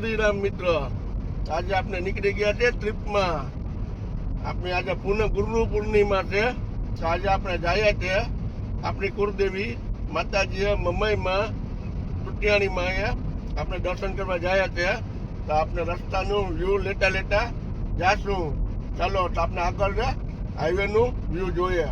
શ્રી રામ મિત્ર, આજે આપણે નીકળી ગયા છે ટ્રીપમાં. આપણે આજે ગુરુ પૂર્ણિમા છે, તો આજે આપણે જઈએ છીએ આપણી કુળદેવી માતાજી મમઈમાં ટુટિયાણીમાં આપણે દર્શન કરવા જઈએ છીએ. તો આપણે રસ્તાનું વ્યૂ લેતા જાશું. ચાલો, તો આપણે આગળ હાઈવેનું વ્યૂ જોઈએ.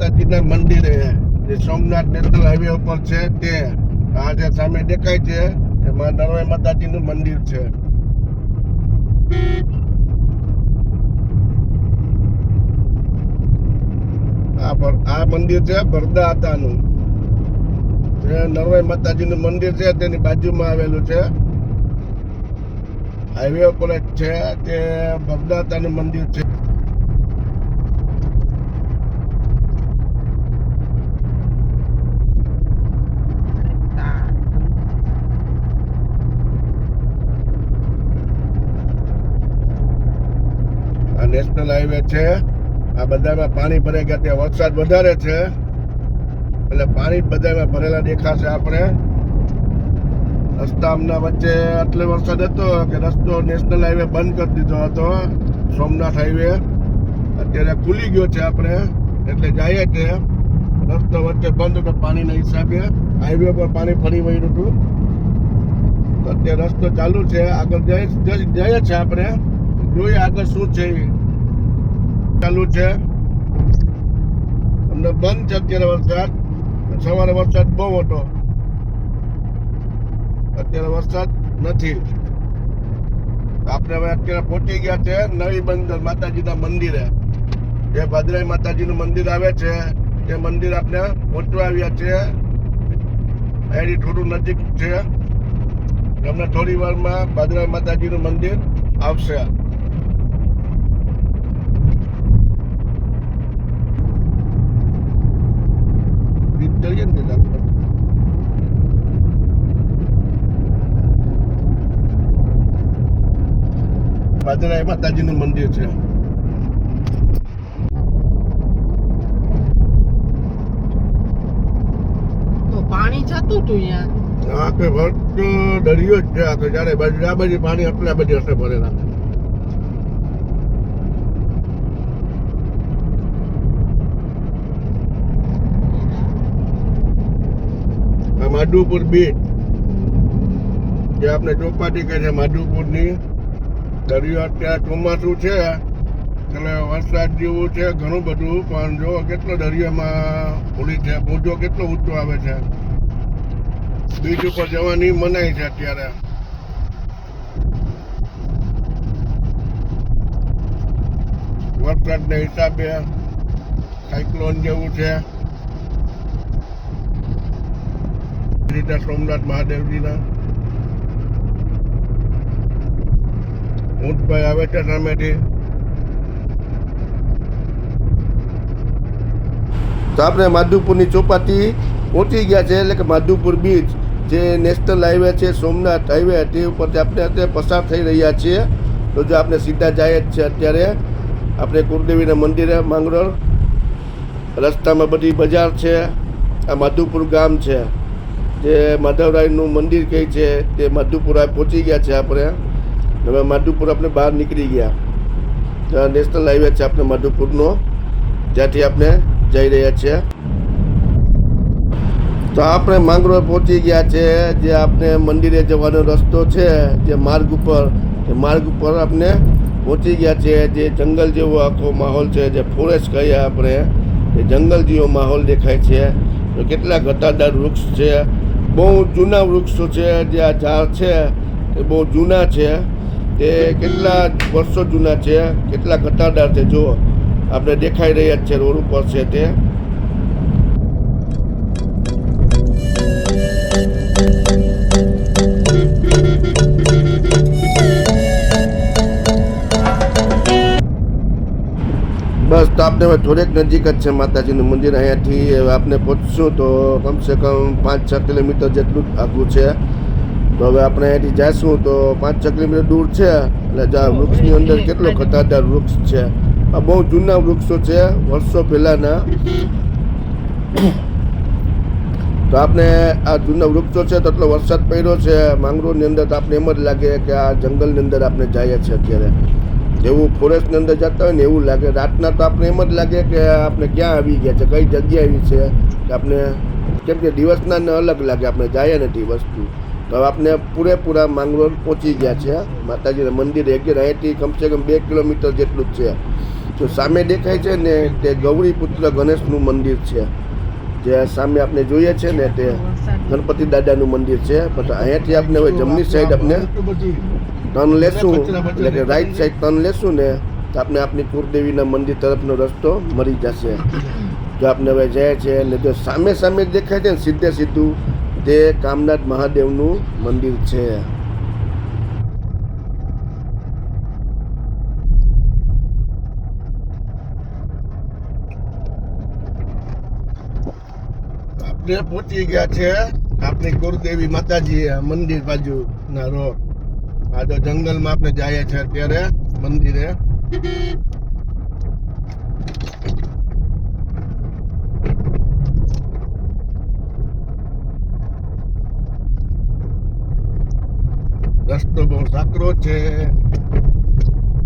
માતાજીના મંદિરે જે સોમનાથ નેશનલ હાઈવે ઉપર છે તે આ જે સામે દેખાય છે એમાં નરવાઈ માતાજીનું મંદિર છે. આ મંદિર છે ભરદાતાનું. જે નરવાઈ માતાજીનું મંદિર છે તેની બાજુમાં આવેલું છે. હાઈવે ઉપર જ છે તે ભરદાતાનું મંદિર છે. નેશનલ હાઈવે છે. આ બધામાં પાણી ભરાઈ ગયા. ત્યાં વરસાદ વધારે છે એટલે પાણી બધામાં ભરેલા દેખાશે. આપણે રસ્તાના વચ્ચે આટલો વરસાદ હતો કે રસ્તો નેશનલ હાઈવે બંધ કરી દીધો હતો. સોમનાથ હાઈવે અત્યારે ખુલી ગયો છે. આપણે એટલે જઈએ કે રસ્તો વચ્ચે બંધ હતો પાણીના હિસાબે. હાઈવે પર પાણી ફરી વળ્યું હતું. અત્યારે રસ્તો ચાલુ છે. આગળ જઈએ છે આપણે. જોઈએ આગળ શું છે. ચાલુ છે. અમને બંધ છે અત્યારે વરસાદ. સવારે વરસાદ બહુ હતો, અત્યારે વરસાદ નથી. આપણે હવે અત્યારે પહોંચી ગયા છે નવી બંદર માતાજીના મંદિરે. જે ભદ્રાઈ માતાજીનું મંદિર આવે છે તે મંદિર આપણે પહોંચવા આવ્યા છે. એની થોડું નજીક છે. તમને થોડી વારમાં ભદ્રાઈ માતાજીનું મંદિર આવશે. ભદ્રાઈ માતાજીનું મંદિર છે. તો પાણી જતું હતું અહીંયા. આખે ભરતો દરિયો જ છે. આખે જયારે આ બાજુ પાણી આટલા બધી હશે ભરેલા. માધુપુર બીચ, જે આપણે ચોપાટી કહે છે માધુપુરની. દરિયો અત્યારે ચોમાસું છે એટલે વરસાદ જેવું છે ઘણું બધું, પણ જો કેટલો દરિયામાં પૂરી છે. મોજો કેટલો ઊંચો આવે છે. બીચ ઉપર જવાની મનાઈ છે અત્યારે. વરસાદના હિસાબે સાયક્લોન જેવું છે. રીતે સોમનાથ મહાદેવજીના ઊંટભાઈ આવે છે સામેથી. તો આપણે માધુપુરની ચોપાટી પહોંચી ગયા છે. એટલે કે માધુપુર બીચ જે નેશનલ હાઈવે છે સોમનાથ હાઈવે તે ઉપરથી આપણે અત્યારે પસાર થઈ રહ્યા છીએ. તો જો આપણે સીધા જાય જ છે અત્યારે આપણે કુળદેવીના મંદિરે. માંગરોળ રસ્તામાં બધી બજાર છે. આ માધુપુર ગામ છે જે માધવરાયનું મંદિર કહે છે તે માધુપુર પહોંચી ગયા છે આપણે. હવે માધુપુર આપણે બહાર નીકળી ગયા. નેશનલ હાઈવે છે આપણે માધુપુરનો, જ્યાંથી આપણે જઈ રહ્યા છીએ. તો આપણે માંગરોળ પહોંચી ગયા છે. જે આપણે મંદિરે જવાનો રસ્તો છે જે માર્ગ ઉપર, એ માર્ગ ઉપર આપણે પહોંચી ગયા છે. જે જંગલ જેવો આખો માહોલ છે, જે ફોરેસ્ટ કહીએ આપણે, એ જંગલ જેવો માહોલ દેખાય છે. તો કેટલા ઘટાદાર વૃક્ષ છે, બહુ જૂના વૃક્ષો છે. જે આ ઝાડ છે એ બહુ જૂના છે. તે કેટલા વર્ષો જૂના છે, કેટલા ઘટાદાર છે. જો આપણે દેખાઈ રહ્યા જ છે રોડ ઉપર છે તે. બસ તો આપણે હવે થોડેક નજીક જ છે માતાજીનું મંદિર. અહીંયાથી હવે આપણે પહોંચશું તો કમસે કમ 5-6 કિલોમીટર જેટલું આગું છે. તો હવે આપણે અહીંથી જઈશું તો 5-6 કિલોમીટર દૂર છે એટલે જ્યાં વૃક્ષની અંદર કેટલો ખતરનાક વૃક્ષ છે. આ બહુ જૂના વૃક્ષો છે, વર્ષો પહેલાના. તો આપણે આ જૂના વૃક્ષો છે તો એટલો વરસાદ પડ્યો છે માંગરોળની અંદર, તો આપણે એમ જ લાગે કે આ જંગલની અંદર આપણે જઈએ છીએ અત્યારે. જેવું ફોરેસ્ટની અંદર જતા હોય ને એવું લાગે. રાતના તો આપણે એમ જ લાગે કે આપણે ક્યાં આવી ગયા છે, કઈ જગ્યાએ આવી છે કે આપણે, કેમ કે દિવસના ને અલગ લાગે, આપણે જાય નથી વસ્તુ. તો હવે આપણે પૂરેપૂરા માંગરોળ પહોંચી ગયા છે માતાજીના મંદિરે. અહીંયાથી કમસે કમ 2 કિલોમીટર જેટલું જ છે. તો સામે દેખાય છે ને તે ગૌરીપુત્ર ગણેશનું મંદિર છે, જે સામે આપણે જોઈએ છે ને તે ગણપતિ દાદાનું મંદિર છે. પણ અહીંયાથી આપણે હવે જમણી સાઈડ આપણે ટર્ન લેશું, એટલે કે રાઈટ સાઈડ ટર્ન લેશું ને તો આપણે આપણી કુળદેવીના મંદિર તરફનો રસ્તો મળી જશે. જો આપણે હવે જાય છે ને જો સામે સામે દેખાય છે ને સીધે સીધું તે કામનાથ મહાદેવનું મંદિર છે. આપણે પહોંચી ગયા છે આપણી કુળદેવી માતાજી મંદિર બાજુ ના રોડ. આ તો જંગલમાં આપણે જઈએ છીએ અત્યારે મંદિરે. રસ્તો બહુ સાંકડો છે,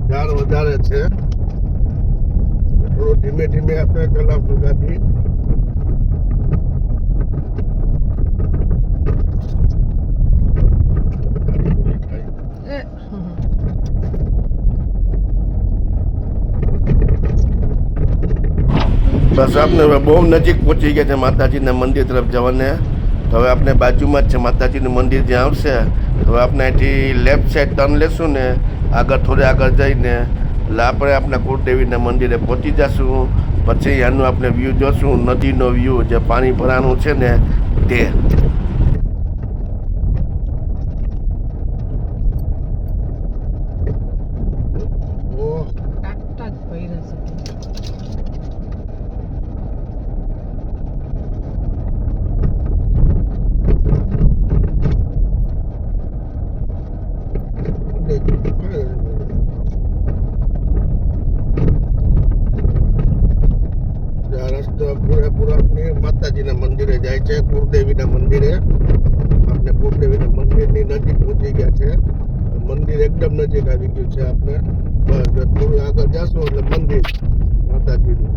ઝાડ વધારે છે. થોડું ધીમે ધીમે આપણે ચલાવશું ગાડી. બસ આપણે હવે બહુ નજીક પહોંચી ગયા છે માતાજીના મંદિર તરફ જવાને. તો હવે આપણે બાજુમાં જ છે માતાજીનું મંદિર જ્યાં આવશે. હવે આપણે અહીંથી લેફ્ટ સાઈડ ટર્ન લેશું ને આગળ થોડે આગળ જઈને એટલે આપણે આપણા કુળદેવીના મંદિરે પહોંચી જશું. પછી આનું આપણે વ્યૂ જોશું, નદીનો વ્યૂ, જે પાણી ભરાનું છે ને તે. માતાજીના મંદિરે જાય છે, કુળદેવીના મંદિરે. આપણે કુળદેવીના મંદિરની નજીક પહોંચી ગયા છે. મંદિર એકદમ નજીક આવી ગયું છે. આપણે બસ થોડું આગળ જશું એટલે મંદિર માતાજીનું.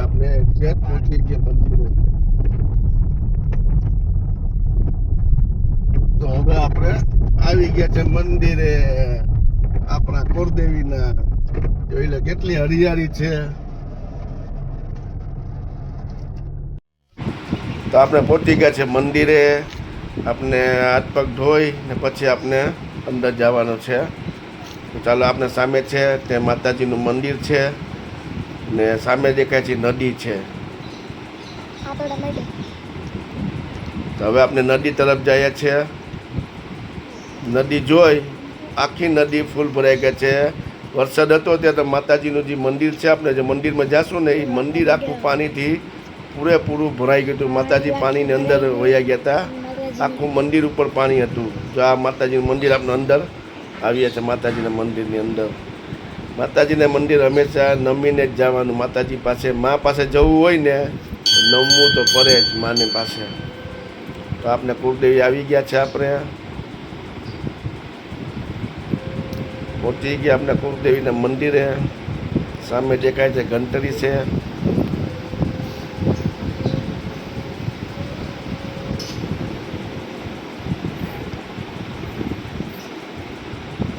આપણે એક્ઝેક્ટ પહોંચી ગયા મંદિરે. તો હવે આપણે આવી ગયા છે મંદિરે આપણા કુળદેવીના. જોઈ લે કેટલી હરિયાળી છે. તો આપણે પહોંચી ગયા છે મંદિરે. આપણે હાથ પગ ધોઈ ને પછી આપણે અંદર જવાનું છે. તો ચાલો, આપણે સામે છે તે માતાજીનું મંદિર છે ને સામે દેખાય છે નદી છે. તો હવે આપણે નદી તરફ જઈએ છીએ. નદી જોઈ આખી નદી ફૂલ ભરાઈ ગઈ છે. વરસાદ હતો ત્યાં તો માતાજીનું જે મંદિર છે, આપણે જે મંદિરમાં જાશું ને એ મંદિર આખું પાણીથી પૂરેપૂરું ભરાઈ ગયું હતું. માતાજી પાણીની અંદર વયા ગયા હતા. આખું મંદિર ઉપર પાણી હતું. જો આ માતાજીનું મંદિર આપણે અંદર આવીએ છીએ. માતાજીના મંદિરની અંદર, માતાજીના મંદિર હંમેશા નમીને જ જવાનું. માતાજી પાસે, મા પાસે જવું હોય ને નમવું તો પડે જ માની પાસે. તો આપણે કુળદેવી આવી ગયા છે. આપણે પહોંચી ગયા આપણે કુળદેવીના મંદિરે. સામે દેખાય છે ઘંટડી છે.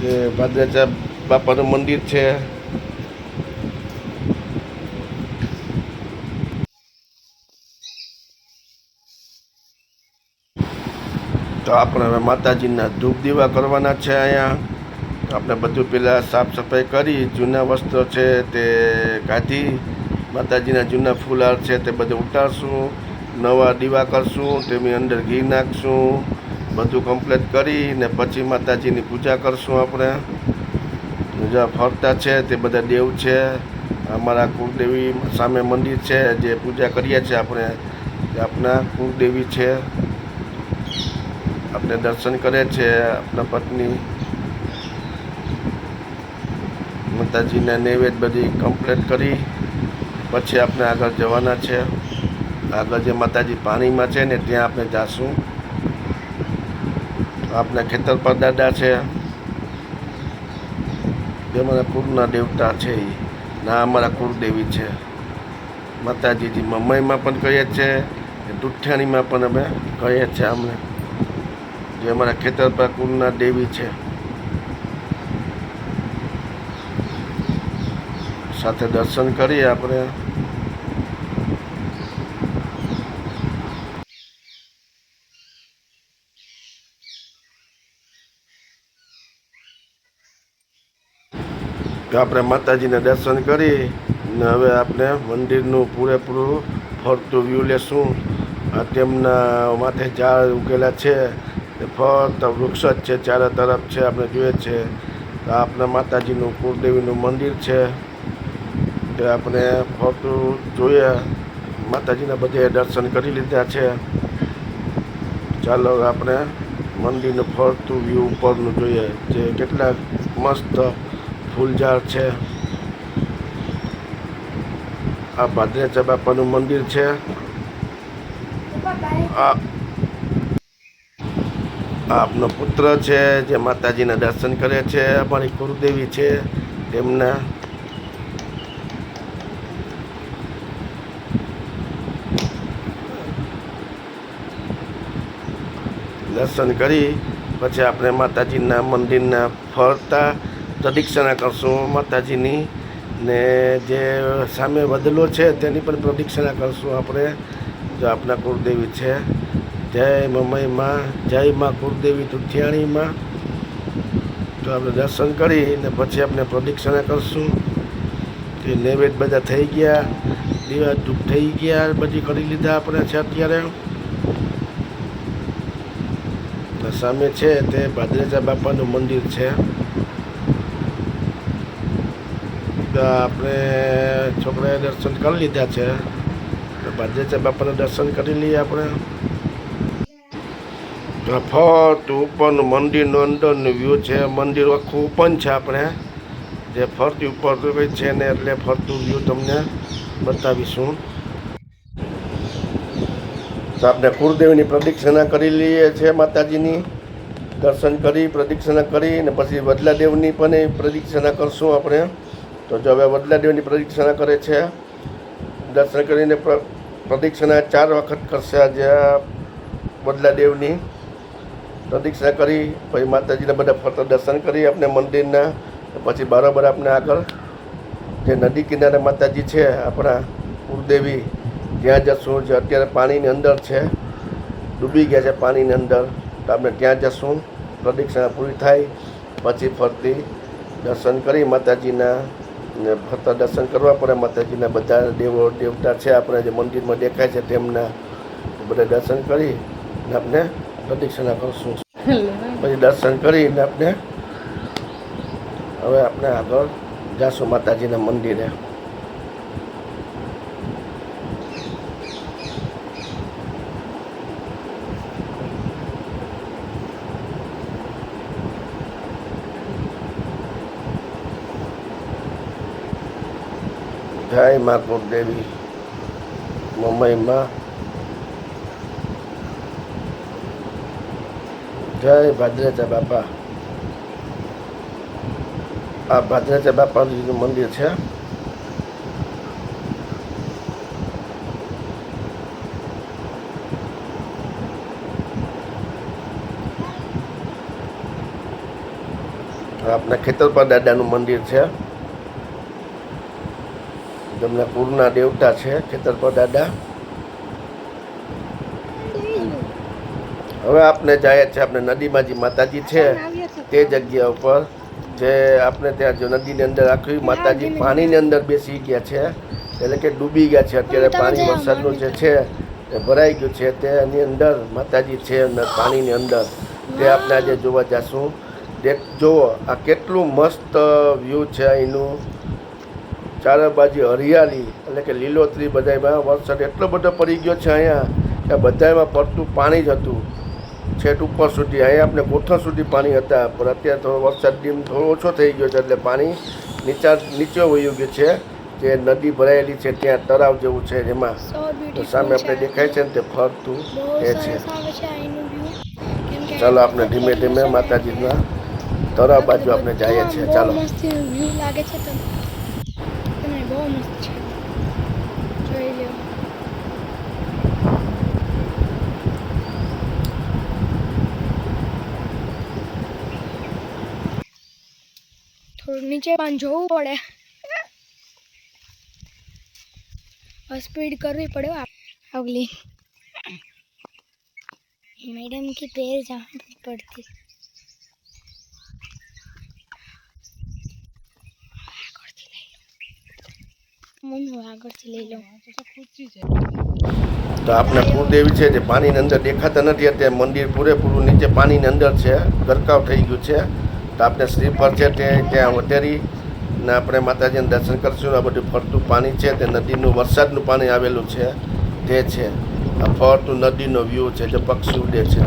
જે ભાદરાજા બાપાનું મંદિર છે. તો આપણે હવે માતાજીના ધૂપ દીવા કરવાના છે. અહીંયા આપણે બધું પહેલાં સાફ સફાઈ કરી, જૂના વસ્ત્રો છે તે કાઢી, માતાજીના જૂના ફૂલહાર છે તે બધું ઉતારશું, નવા દીવા કરશું, તેની અંદર ઘી નાખશું, બધું કમ્પ્લીટ કરી ને પછી માતાજીની પૂજા કરશું. આપણે જ્યાં ફરતા છે તે બધા દેવ છે. અમારા કુળદેવી સામે મંદિર છે જે પૂજા કરીએ છીએ આપણે, તે આપણા કુળદેવી છે. આપણે દર્શન કરે છે આપણા પત્ની માતાજીને નૈવેદ્ય બધી કમ્પ્લીટ કરી પછી આપણે આગળ જવાના છે. આગળ જે માતાજી પાણીમાં છે ને ત્યાં આપણે જાશું. આપણા ખેતરપા દાદા છે જે અમારા કુળના દેવતા છે એ ના અમારા કુળદેવી છે. માતાજીજી મમ્મીમાં પણ કહીએ છીએ, દુઠ્યાણીમાં પણ અમે કહીએ છીએ અમને, જે અમારા ખેતરપા કુળના દેવી છે. સાથે દર્શન કરીએ આપણે. આપણે માતાજીને દર્શન કરી ને હવે આપણે મંદિરનું પૂરેપૂરું ફરતું વ્યૂ લેશું. આ તેમના માથે ઝાડ ઉગેલા છે, ફરતા વૃક્ષ જ છે, ચારે તરફ છે, આપણે જોઈએ છે. તો આપણા માતાજીનું કુળદેવીનું મંદિર છે તે આપણે ફરતું જોઈએ. માતાજીના બધે દર્શન કરી લીધા છે. ચાલો આપણે મંદિરનું ફરતું વ્યૂ ઉપરનું જોઈએ, જે કેટલા મસ્ત ફૂલઝાડ છે. આ ભાદરેચા બાપાનું મંદિર છે. આ આપનો પુત્ર છે જે માતાજીના દર્શન કરે છે. અમારી કુળદેવી છે તેમના. દર્શન કરી પછી આપણે માતાજીના મંદિરના ફરતા પ્રદક્ષિણા કરશું માતાજીની, ને જે સામે વદલો છે તેની પણ પ્રદક્ષિણા કરશું આપણે. જો આપણા કુળદેવી છે. જય મમ્મીમાં, જય માં કુળદેવી દુઠિયાણીમાં. તો આપણે દર્શન કરી ને પછી આપણે પ્રદક્ષિણા કરશું. કે નૈવેદ્ય બધા થઈ ગયા, દીવા ધૂપ થઈ ગયા, બધી કરી લીધા આપણે છે. અત્યારે સામે છે તે ભાદરેચા બાપાનું મંદિર છે. તો આપણે છોકરાએ દર્શન કરી લીધા છે. તો ભાદરેચા બાપાના દર્શન કરી લઈએ આપણે. તો ફરતું ઉપરનું મંદિરનું અંદરનું વ્યૂ છે. મંદિર આખું ઓપન છે. આપણે જે ફરતી ઉપર છે ને એટલે ફરતું વ્યૂ તમને બતાવીશું. તો આપણે કુળદેવીની પ્રદક્ષિણા કરી લઈએ છીએ. માતાજીની દર્શન કરી પ્રદક્ષિણા કરી ને પછી વડલાદેવની પણ પ્રદક્ષિણા કરશું આપણે. તો જો હવે વડલાદેવની પ્રદક્ષિણા કરે છે. દર્શન કરીને પ્રદક્ષિણા 4 વખત કરશે. આજે વડલાદેવની પ્રદક્ષિણા કરી પછી માતાજીના બધા ફરતા દર્શન કરી આપણે મંદિરના. પછી બરાબર આપણે આગળ જે નદી કિનારે માતાજી છે આપણા કુળદેવી ત્યાં જશું. જે અત્યારે પાણીની અંદર છે, ડૂબી ગયા છે પાણીની અંદર. તો આપણે ત્યાં જશું. પ્રદક્ષિણા પૂરી થાય પછી ફરતી દર્શન કરી માતાજીના, ને ફરતા દર્શન કરવા પડે માતાજીના. બધા દેવો દેવતા છે આપણે જે મંદિરમાં દેખાય છે તેમના બધા દર્શન કરી ને આપણે પ્રદક્ષિણા કરશું. પછી દર્શન કરીને આપણે હવે આપણે આગળ જઈશું માતાજીના મંદિરે. જય મા કુળદેવી મમ્મીમાં, જય ભાદરેચા બાપા. આ ભાદરેચા બાપાનું મંદિર છે. આપણા ખેતરપા દાદાનું મંદિર છે. તેમના કુળના દેવતા છે ખેતરપા દાદા. હવે આપણે જાય છે આપણે નદીમાં જે માતાજી છે તે જગ્યા ઉપર, જે આપણે ત્યાં જો નદીની અંદર આખી માતાજી પાણીની અંદર બેસી ગયા છે, એટલે કે ડૂબી ગયા છે. અત્યારે પાણી વરસાદનું જે છે એ ભરાઈ ગયું છે. તેની અંદર માતાજી છે પાણીની અંદર. તે આપણે આજે જોવા જશું. જુઓ આ કેટલું મસ્ત વ્યૂ છે અહીંનું. ચારે બાજુ હરિયાળી એટલે કે લીલોતરી. બધામાં વરસાદ એટલો બધો પડી ગયો છે અહીંયા કે બધામાં પડતું પાણી જ હતું. છેટ ઉપર સુધી. અહીંયા આપણે ગોઠણ સુધી પાણી હતા, પણ અત્યારે થોડો વરસાદ થોડો ઓછો થઈ ગયો છે, એટલે પાણી નીચે વયું ગયું છે. જે નદી ભરાયેલી છે ત્યાં તળાવ જેવું છે, જેમાં સામે આપણે દેખાય છે ને તે ફરતું એ છે. ચાલો આપણે ધીમે ધીમે માતાજીના તળાવ બાજુ આપણે જઈએ છીએ. ચાલો. વ્યૂ લાગે છે તમે બહુ મસ્ત છે, જોઈ લો. થોડું નીચે પણ જોવું પડે, स्पीड करनी पड़े अगली मैडम की पैर जहाँ पड़ती તો આપણે કુળદેવી છે જે પાણીની અંદર દેખાતા નથી, અત્યારે મંદિર પૂરેપૂરું નીચે પાણીની અંદર છે, ગરકાવ થઈ ગયું છે. તો આપણે શ્રીફળ છે તે ત્યાં વધારી ને આપણે માતાજીને દર્શન કરશું. આ બધું ફરતું પાણી છે તે નદીનું વરસાદનું પાણી આવેલું છે તે છે. આ ફરતું નદીનો વ્યૂ છે જે પક્ષી ઉડે છે.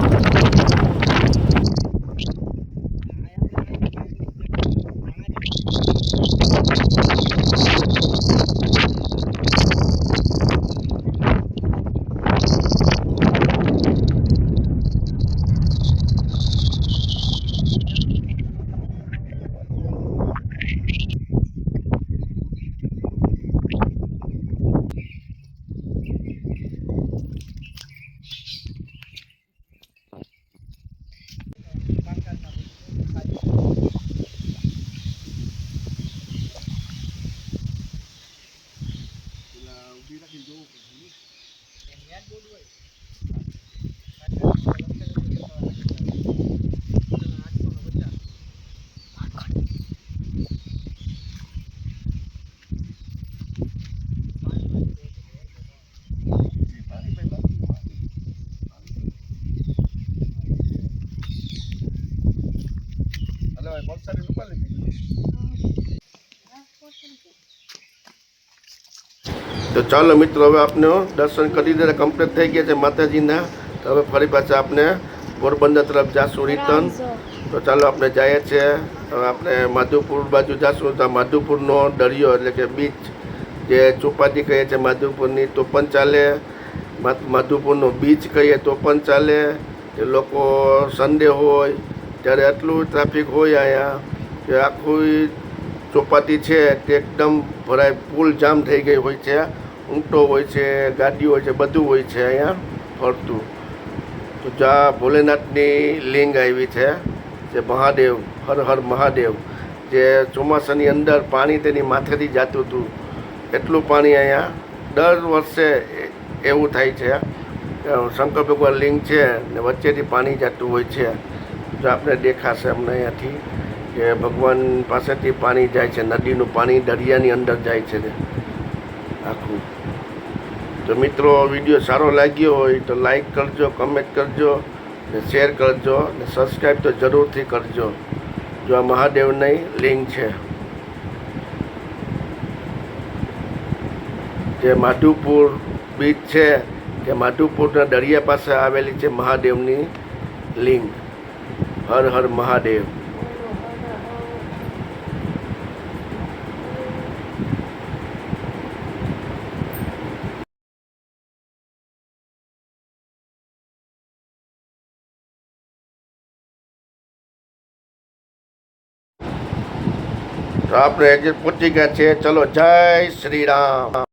તો ચાલો મિત્રો, હવે આપણે દર્શન કરી દીધા, કમ્પ્લીટ થઈ ગયા છે માતાજીના. તો હવે ફરી પાછા આપણે પોરબંદર તરફ જાશું રિટર્ન. તો ચાલો આપણે જઈએ છીએ. હવે આપણે માધુપુર બાજુ જાશું. તો માધુપુરનો દરિયો એટલે કે બીચ જે ચોપાટી કહીએ છીએ માધુપુરની, તો પણ ચાલે. માધુપુરનો બીચ કહીએ તો પણ ચાલે. એ લોકો સન્ડે હોય ત્યારે એટલું ટ્રાફિક હોય અહીંયા કે આખું ચોપાટી છે તે એકદમ ભરાય, ફૂલ જામ થઈ ગઈ હોય છે. ઊંટો હોય છે, ગાડીઓ હોય છે, બધું હોય છે અહીંયા ફરતું. તો જ્યાં ભોલેનાથની લિંગ આવી છે, જે મહાદેવ, હર હર મહાદેવ, જે ચોમાસાની અંદર પાણી તેની માથેથી જતું હતું, એટલું પાણી અહીંયા દર વર્ષે એવું થાય છે. શંકર ભગવાન લિંગ છે ને વચ્ચેથી પાણી જતું હોય છે. જો આપણે દેખાશે અમને અહીંયાથી કે ભગવાન પાસેથી પાણી જાય છે, નદીનું પાણી દરિયાની અંદર જાય છે આખું. તો મિત્રો, વિડીયો સારો લાગ્યો હોય તો લાઈક કરજો, કમેન્ટ કરજો ને શેર કરજો ને સબસ્ક્રાઈબ તો જરૂરથી કરજો. જો આ મહાદેવની લિંગ છે જે માધુપુર બીચ છે કે માધુપુરના દરિયા પાસે આવેલી છે મહાદેવની લિંગ. હર હર મહાદેવ. તો આપણે એક્ઝેક્ટ પહોંચી ગયા છે. ચલો, જય શ્રી રામ.